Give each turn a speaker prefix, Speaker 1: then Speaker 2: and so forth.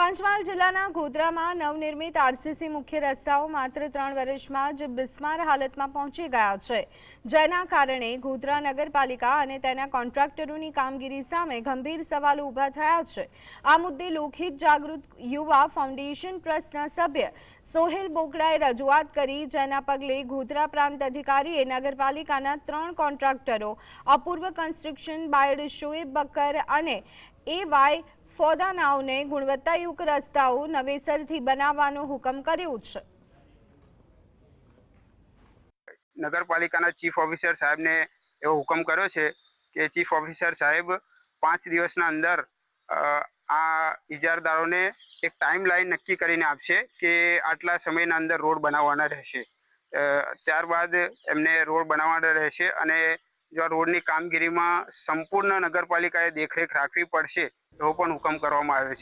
Speaker 1: પંચમહાલ જિલ્લાના ગોધરામાં નવનિર્મિત આરસીસી મુખ્ય રસ્તાઓ માત્ર 3 વર્ષમાં જ બિસ્માર હાલતમાં પહોંચી ગયા છે, જેના કારણે ગોધરા નગરપાલિકા અને તેના કોન્ટ્રાક્ટરોની કામગીરી સામે ગંભીર સવાલો ઊભા થયા છે। આ મુદ્દે લોકહિત જાગૃત યુવા ફાઉન્ડેશન ટ્રસ્ટના સભ્ય સોહેલ બોકડાએ રજૂઆત કરી, જેના પગલે ગોધરા પ્રાંત અધિકારીએ નગરપાલિકાના 3 કોન્ટ્રાક્ટરો અપૂર્વ કન્સ્ટ્રક્શન બાયડ શોએબ બકર અને એવાય ફોદાનાઓને ગુણવત્તાયુક્ત રસ્તાઓ નવેસરથી બનાવવાનો હુકમ કર્યો છે।
Speaker 2: નગરપાલિકાના ચીફ ઓફિસર સાહેબને એવો હુકમ કર્યો છે કે ચીફ ઓફિસર સાહેબ 5 દિવસના અંદર આ ઇજારદારોને એક ટાઈમલાઈન નક્કી કરીને આપશે કે આટલા સમયના અંદર રોડ બનાવવાના રહેશે। ત્યારબાદ એમને રોડ બનાવવાના રહેશે અને જો રોડની કામગીરીમાં સંપૂર્ણ નગરપાલિકાએ દેખરેખ રાખવી પડશે એવો પણ હુકમ કરવામાં આવ્યો છે।